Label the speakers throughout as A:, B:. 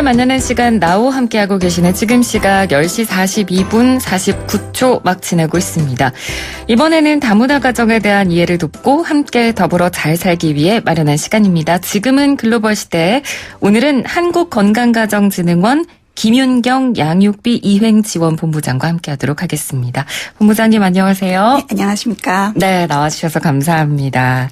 A: 만나는 시간 나우 함께하고 계시는 지금 시각 10시 42분 49초 막 지나고 있습니다. 이번에는 다문화 가정에 대한 이해를 돕고 함께 더불어 잘 살기 위해 마련한 시간입니다. 지금은 글로벌 시대. 오늘은 한국건강가정진흥원 김윤경 양육비 이행지원본부장과 함께하도록 하겠습니다. 본부장님 안녕하세요.
B: 네, 안녕하십니까.
A: 네, 나와주셔서 감사합니다.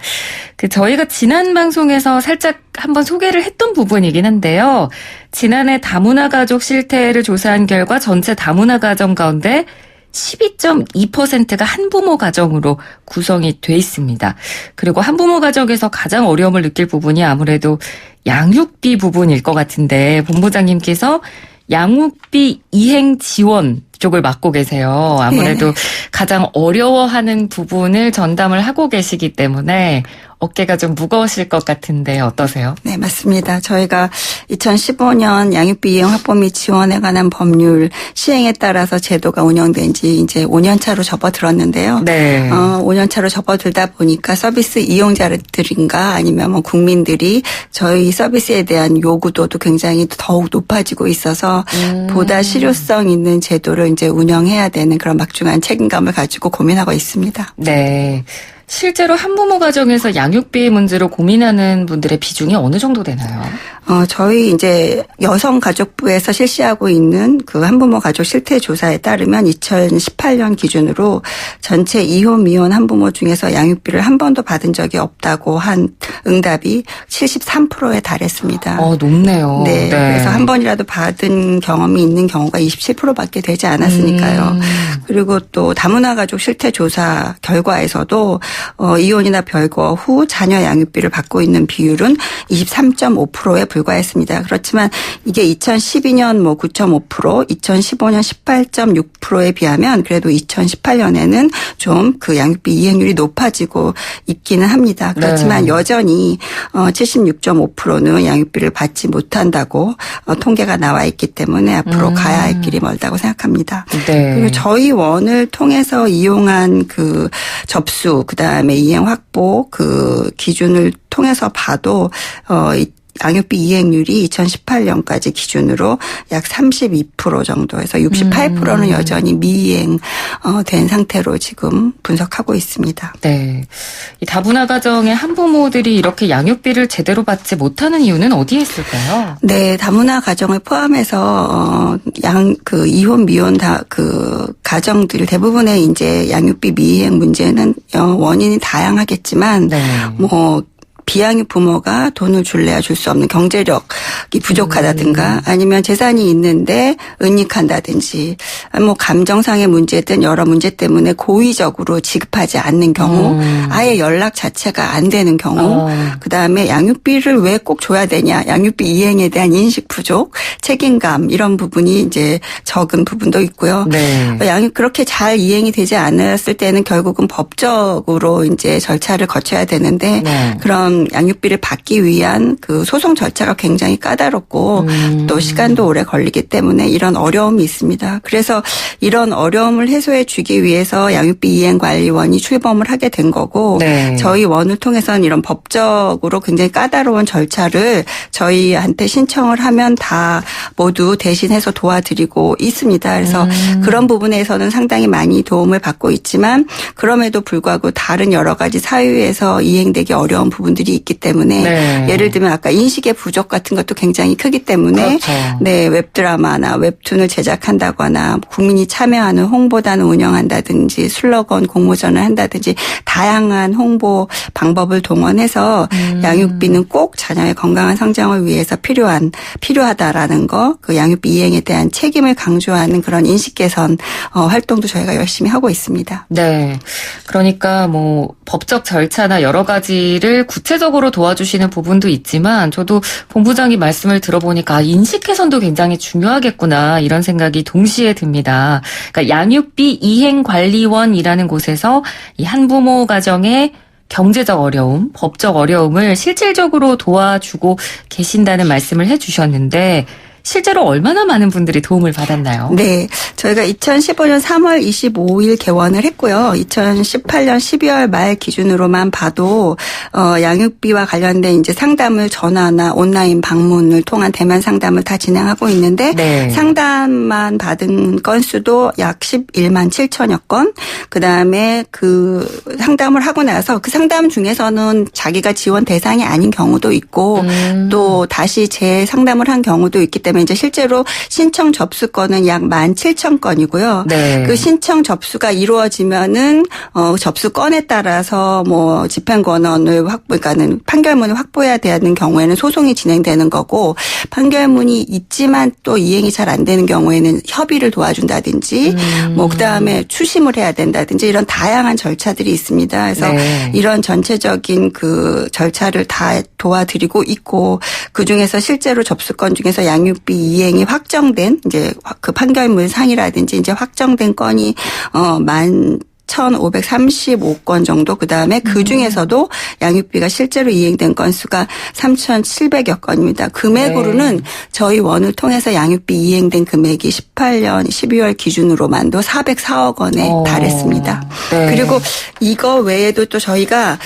A: 저희가 지난 방송에서 살짝 한번 소개를 했던 부분이긴 한데요. 지난해 다문화 가족 실태를 조사한 결과 전체 다문화 가정 가운데 12.2%가 한부모 가정으로 구성이 돼 있습니다. 그리고 한부모 가정에서 가장 어려움을 느낄 부분이 아무래도 양육비 부분일 것 같은데 본부장님께서 양육비 이행 지원 쪽을 맡고 계세요. 아무래도 가장 어려워하는 부분을 전담을 하고 계시기 때문에 어깨가 좀 무거우실 것 같은데 어떠세요?
B: 네, 맞습니다. 저희가 2015년 양육비 이행 확보 및 지원에 관한 법률 시행에 따라서 제도가 운영된 지 이제 5년 차로 접어들었는데요.
A: 네.
B: 5년 차로 접어들다 보니까 서비스 이용자들인가 아니면 뭐 국민들이 저희 서비스에 대한 요구도도 굉장히 더욱 높아지고 있어서 보다 실효성 있는 제도를 이제 운영해야 되는 그런 막중한 책임감을 가지고 고민하고 있습니다.
A: 네. 실제로 한부모 가정에서 양육비 문제로 고민하는 분들의 비중이 어느 정도 되나요?
B: 저희 이제 여성가족부에서 실시하고 있는 그 한부모 가족 실태 조사에 따르면 2018년 기준으로 전체 이혼 미혼 한부모 중에서 양육비를 한 번도 받은 적이 없다고 한 응답이 73%에 달했습니다.
A: 높네요.
B: 네. 그래서 한 번이라도 받은 경험이 있는 경우가 27%밖에 되지 않았으니까요. 그리고 또 다문화 가족 실태 조사 결과에서도 이혼이나 별거 후 자녀 양육비를 받고 있는 비율은 23.5%에 불과했습니다. 그렇지만 이게 2012년 9.5%, 2015년 18.6%에 비하면 그래도 2018년에는 좀 그 양육비 이행률이 높아지고 있기는 합니다. 그렇지만 여전히 76.5%는 양육비를 받지 못한다고 통계가 나와 있기 때문에 앞으로 가야 할 길이 멀다고 생각합니다.
A: 네.
B: 그리고 저희 원을 통해서 이용한 그 접수, 그다음에 이행 확보 그 기준을 통해서 봐도 양육비 이행률이 2018년까지 기준으로 약 32% 정도에서 68%는 여전히 미이행 된 상태로 지금 분석하고 있습니다.
A: 네. 이 다문화 가정의 한부모들이 이렇게 양육비를 제대로 받지 못하는 이유는 어디에 있을까요?
B: 네, 다문화 가정을 포함해서 이혼 미혼 가정들 대부분의 이제 양육비 미이행 문제는 원인이 다양하겠지만 비양육 부모가 돈을 줄래야 줄 수 없는 경제력이 부족하다든가 아니면 재산이 있는데 은닉한다든지 감정상의 문제든 여러 문제 때문에 고의적으로 지급하지 않는 경우 아예 연락 자체가 안 되는 경우 그다음에 양육비를 왜 꼭 줘야 되냐 양육비 이행에 대한 인식 부족 책임감 이런 부분이 이제 적은 부분도 있고요.
A: 네.
B: 그렇게 잘 이행이 되지 않았을 때는 결국은 법적으로 이제 절차를 거쳐야 되는데 그런 양육비를 받기 위한 그 소송 절차가 굉장히 까다롭고 또 시간도 오래 걸리기 때문에 이런 어려움이 있습니다. 그래서 이런 어려움을 해소해 주기 위해서 양육비 이행관리원이 출범을 하게 된 거고 저희 원을 통해서는 이런 법적으로 굉장히 까다로운 절차를 저희한테 신청을 하면 다 모두 대신해서 도와드리고 있습니다. 그래서 그런 부분에서는 상당히 많이 도움을 받고 있지만 그럼에도 불구하고 다른 여러 가지 사유에서 이행되기 어려운 부분들이 있기 때문에 예를 들면 아까 인식의 부족 같은 것도 굉장히 크기 때문에 웹드라마나 웹툰을 제작한다거나 국민이 참여하는 홍보단을 운영한다든지 슬로건 공모전을 한다든지 다양한 홍보 방법을 동원해서 양육비는 꼭 자녀의 건강한 성장을 위해서 필요하다라는 거 그 양육비 이행에 대한 책임을 강조하는 그런 인식 개선 활동도 저희가 열심히 하고 있습니다.
A: 네. 그러니까 법적 절차나 여러 가지를 구체적으로 도와주시는 부분도 있지만 저도 본부장이 말씀을 들어보니까 인식 개선도 굉장히 중요하겠구나 이런 생각이 동시에 듭니다. 그러니까 양육비 이행관리원이라는 곳에서 이 한부모 가정의 경제적 어려움, 법적 어려움을 실질적으로 도와주고 계신다는 말씀을 해주셨는데 실제로 얼마나 많은 분들이 도움을 받았나요?
B: 네. 저희가 2015년 3월 25일 개원을 했고요. 2018년 12월 말 기준으로만 봐도 양육비와 관련된 이제 상담을 전화나 온라인 방문을 통한 대면 상담을 다 진행하고 있는데 네. 상담만 받은 건수도 약 11만 7천여 건. 그다음에 그 상담을 하고 나서 그 상담 중에서는 자기가 지원 대상이 아닌 경우도 있고 또 다시 재상담을 한 경우도 있기 때문에 이제 실제로 신청 접수 건은 약 17,000건이고요. 네. 그 신청 접수가 이루어지면은 접수 건에 따라서 뭐 집행권원을 그러니까는 판결문을 확보해야 되는 경우에는 소송이 진행되는 거고 판결문이 있지만 또 이행이 잘 안 되는 경우에는 협의를 도와준다든지 뭐 그다음에 추심을 해야 된다든지 이런 다양한 절차들이 있습니다. 그래서 네. 이런 전체적인 그 절차를 다 도와드리고 있고 그중에서 실제로 접수건 중에서 양육비 이행이 확정된 이제 그 판결문 상이라든지 이제 확정된 건이 1,535건 정도 그다음에 그중에서도 양육비가 실제로 이행된 건수가 3,700여 건입니다. 금액으로는 네. 저희 원을 통해서 양육비 이행된 금액이 18년 12월 기준으로만도 404억 원에 달했습니다. 네. 그리고 이거 외에도 또 저희가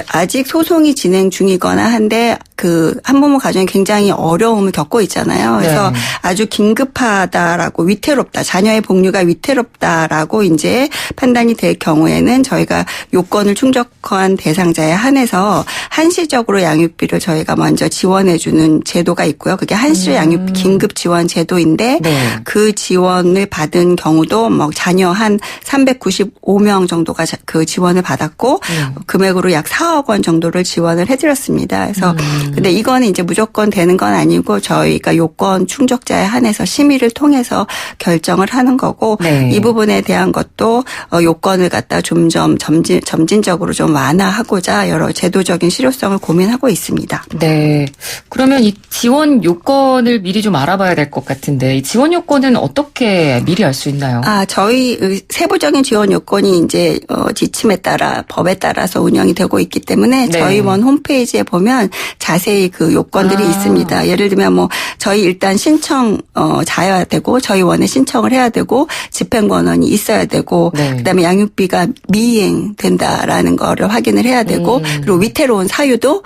B: 아직 소송이 진행 중이거나 한데 그 한부모 가정이 굉장히 어려움을 겪고 있잖아요. 그래서 네. 아주 긴급하다라고 위태롭다. 자녀의 복류가 위태롭다라고 이제 판단이 될 경우에는 저희가 요건을 충족한 대상자에 한해서 한시적으로 양육비를 저희가 먼저 지원해 주는 제도가 있고요. 그게 한시 양육비 긴급 지원 제도인데 네. 그 지원을 받은 경우도 뭐 자녀 한 395명 정도가 그 지원을 받았고 금액으로 약 4억 원 정도를 지원을 해드렸습니다. 그래서 근데 이거는 이제 무조건 되는 건 아니고 저희가 요건 충족자에 한해서 심의를 통해서 결정을 하는 거고 네. 이 부분에 대한 것도 요건을 갖다 좀 점진적으로 좀 완화하고자 여러 제도적인 실효성을 고민하고 있습니다.
A: 네. 그러면 이 지원 요건을 미리 좀 알아봐야 될 것 같은데 이 지원 요건은 어떻게 미리 알 수 있나요?
B: 저희 세부적인 지원 요건이 이제 지침에 따라 법에 따라서 운영이 되고 있기 때문에 네. 저희 원 홈페이지에 보면 자세히 그 요건들이 있습니다. 예를 들면 뭐 저희 일단 신청 자야 되고 저희 원에 신청을 해야 되고 집행권원이 있어야 되고 네. 그다음에 양육비가 미이행된다라는 거를 확인을 해야 되고 그리고 위태로운 사유도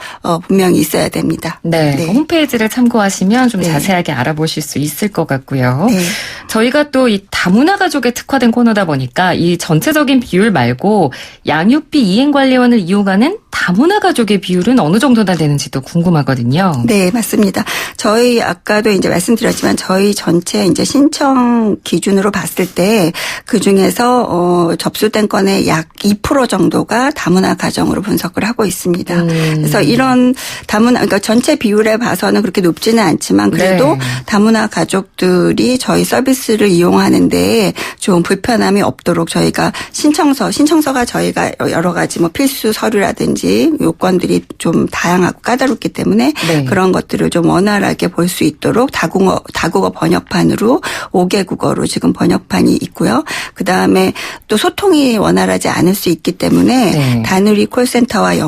B: 분명히 있어야 됩니다.
A: 네. 네. 홈페이지를 참고하시면 좀 네. 자세하게 알아보실 수 있을 것 같고요. 네. 저희가 또 이 다문화 가족에 특화된 코너다 보니까 이 전체적인 비율 말고 양육비 이행관리원을 이용하는 다문화 가족의 비율은 어느 정도나 되는지도 궁금하거든요.
B: 네, 맞습니다. 저희 아까도 이제 말씀드렸지만 저희 전체 이제 신청 기준으로 봤을 때 그 중에서 접수된 건의 약 2% 정도가 다문화 가정으로 분석을 하고 있습니다. 그래서 이런 그러니까 전체 비율에 봐서는 그렇게 높지는 않지만 그래도 네. 다문화 가족들이 저희 서비스를 이용하는데 좀 불편함이 없도록 저희가 신청서가 저희가 여러 가지 뭐 필수 서류라든지 요건들이 좀 다양하고 까다롭기 때문에 네. 그런 것들을 좀 원활하게 볼 수 있도록 다국어 번역판으로 5개 국어로 지금 번역판이 있고요. 그다음에 또 소통이 원활하지 않을 수 있기 때문에 네. 다누리 콜센터와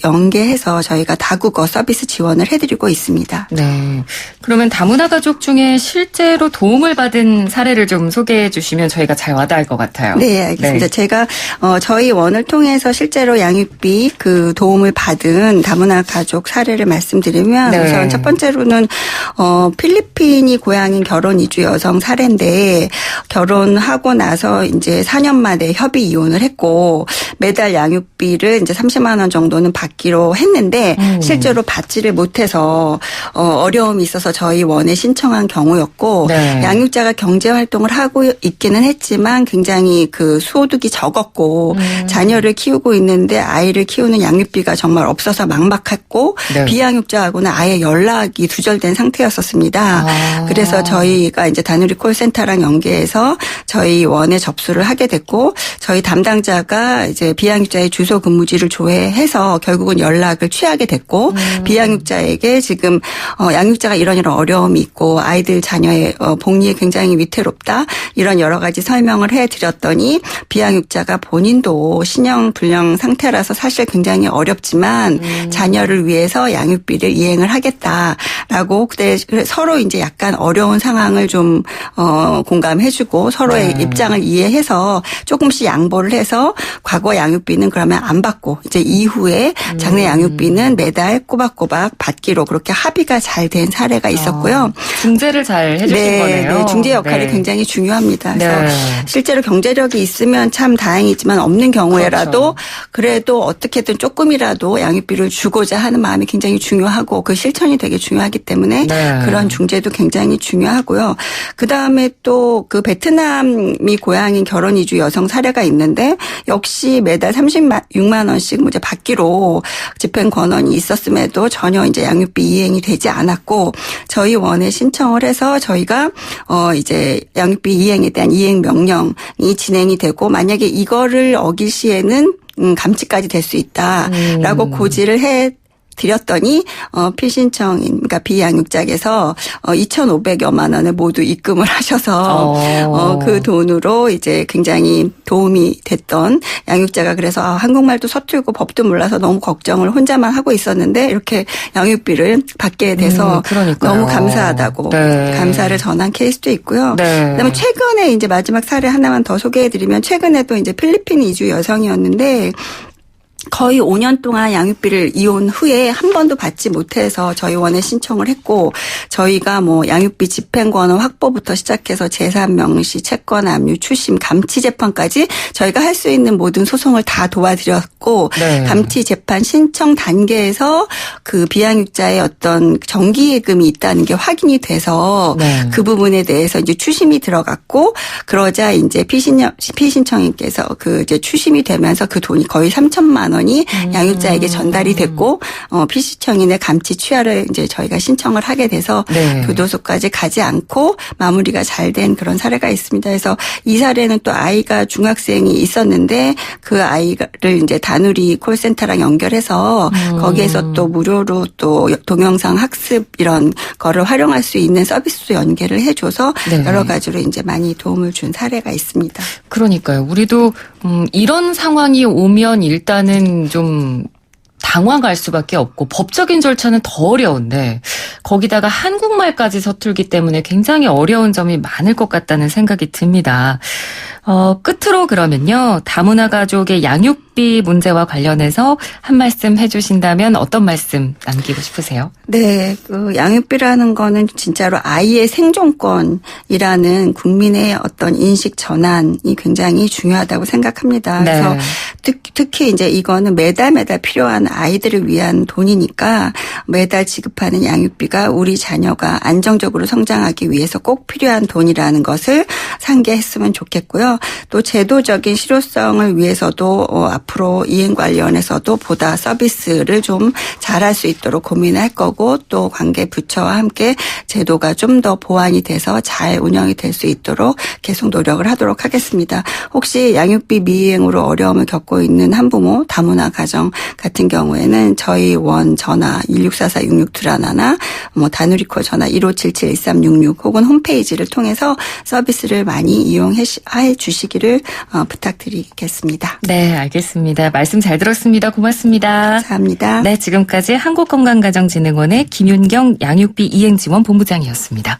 B: 연계해서 저희가 다국어 서비스 지원을 해드리고 있습니다.
A: 네. 그러면 다문화 가족 중에 실제로 도움을 받은 사례를 좀 소개해 주시면 저희가 잘 와닿을 것 같아요.
B: 네, 알겠습니다. 네. 제가 저희 원을 통해서 실제로 양육비 그 도움을 받은 다문화 가족 사례를 말씀드리면 네. 우선 첫 번째로는 필리핀이 고향인 결혼 이주 여성 사례인데 결혼하고 나서 이제 4년 만에 협의 이혼을 했고 매달 양육비를 이제 30만 원 정도는 받기로 했는데 실제로 받지를 못해서 어려움이 있어서 저희 원에 신청한 경우였고 네. 양육자가 경제 활동을 하고 있기는 했지만 굉장히 그 소득이 적었고 자녀를 키우고 있는데 아이를 키우는 양육비가 정말 없어서 막막했고 네. 비양육자하고는 아예 연락이 두절된 상태였었습니다. 그래서 저희가 이제 다누리 콜센터랑 연계해서 저희 원에 접수를 하게 됐고 저희 담당자가 이제 이제 비양육자의 주소 근무지를 조회해서 결국은 연락을 취하게 됐고 비양육자에게 지금 양육자가 이런 어려움이 있고 아이들 자녀의 복리에 굉장히 위태롭다 이런 여러 가지 설명을 해드렸더니 비양육자가 본인도 신형불량 상태라서 사실 굉장히 어렵지만 자녀를 위해서 양육비를 이행을 하겠다라고 그때 서로 이제 약간 어려운 상황을 좀 공감해주고 서로의 입장을 이해해서 조금씩 양보를 해서 과거 양육비는 그러면 안 받고 이제 이후에 장래 양육비는 매달 꼬박꼬박 받기로 그렇게 합의가 잘 된 사례가 있었고요.
A: 중재를 잘 해주신 거네요.
B: 네, 중재 역할이 굉장히 중요합니다. 그래서 실제로 경제력이 있으면 참 다행이지만 없는 경우에라도 그래도 어떻게든 조금이라도 양육비를 주고자 하는 마음이 굉장히 중요하고 그 실천이 되게 중요하기 때문에 그런 중재도 굉장히 중요하고요. 그다음에 또 그 베트남이 고향인 결혼 이주 여성 사례가 있는데 역시 매달 36만 원씩 이제 받기로 집행 권한이 있었음에도 전혀 이제 양육비 이행이 되지 않았고 저희 원에 신청을 해서 저희가 이제 양육비 이행에 대한 이행 명령이 진행이 되고 만약에 이거를 어길 시에는 감치까지 될 수 있다라고 고지를 해 드렸더니 피신청인 그러니까 비양육자께서 2,500여만 원을 모두 입금을 하셔서 그 돈으로 이제 굉장히 도움이 됐던 양육자가 그래서 한국말도 서툴고 법도 몰라서 너무 걱정을 혼자만 하고 있었는데 이렇게 양육비를 받게 돼서 너무 감사하다고 감사를 전한 케이스도 있고요. 그다음에 최근에 이제 마지막 사례 하나만 더 소개해드리면 최근에도 이제 필리핀 이주 여성이었는데 거의 5년 동안 양육비를 이혼 후에 한 번도 받지 못해서 저희 원에 신청을 했고 저희가 뭐 양육비 집행권한 확보부터 시작해서 재산 명시, 채권 압류, 추심, 감치 재판까지 저희가 할 수 있는 모든 소송을 다 도와드렸고 감치 재판 신청 단계에서 그 비양육자의 어떤 정기예금이 있다는 게 확인이 돼서 그 부분에 대해서 이제 추심이 들어갔고 그러자 이제 피신청인께서 그 이제 추심이 되면서 그 돈이 거의 3천만 원이 양육자에게 전달이 됐고 피신청인의 감치 취하를 이제 저희가 신청을 하게 돼서 교도소까지 가지 않고 마무리가 잘 된 그런 사례가 있습니다. 그래서 이 사례는 또 아이가 중학생이 있었는데 그 아이를 이제 다누리 콜센터랑 연결해서 거기에서 또 무료로 또 동영상 학습 이런 거를 활용할 수 있는 서비스도 연계를 해줘서 여러 가지로 이제 많이 도움을 준 사례가 있습니다.
A: 그러니까요. 우리도 이런 상황이 오면 일단은 좀 당황할 수밖에 없고 법적인 절차는 더 어려운데 거기다가 한국말까지 서툴기 때문에 굉장히 어려운 점이 많을 것 같다는 생각이 듭니다. 끝으로 그러면요. 다문화 가족의 양육비 문제와 관련해서 한 말씀 해주신다면 어떤 말씀 남기고 싶으세요?
B: 네. 그 양육비라는 거는 진짜로 아이의 생존권이라는 국민의 어떤 인식 전환이 굉장히 중요하다고 생각합니다. 그래서 특히 이제 이거는 매달 필요한 아이들을 위한 돈이니까 매달 지급하는 양육비가 우리 자녀가 안정적으로 성장하기 위해서 꼭 필요한 돈이라는 것을 상기했으면 좋겠고요. 또 제도적인 실효성을 위해서도 앞으로 이행 관련해서도 보다 서비스를 좀 잘할 수 있도록 고민할 거고 또 관계 부처와 함께 제도가 좀 더 보완이 돼서 잘 운영이 될 수 있도록 계속 노력을 하도록 하겠습니다. 혹시 양육비 미이행으로 어려움을 겪고 있는 한부모 다문화 가정 같은 경우에는 저희 원 전화 1644-6621나 뭐 다누리콜 전화 1577-1366 혹은 홈페이지를 통해서 서비스를 많이 이용해 주시기를 부탁드리겠습니다.
A: 네, 알겠습니다. 말씀 잘 들었습니다. 고맙습니다.
B: 감사합니다.
A: 네, 지금까지 한국건강가정진흥원의 김윤경 양육비 이행지원 본부장이었습니다.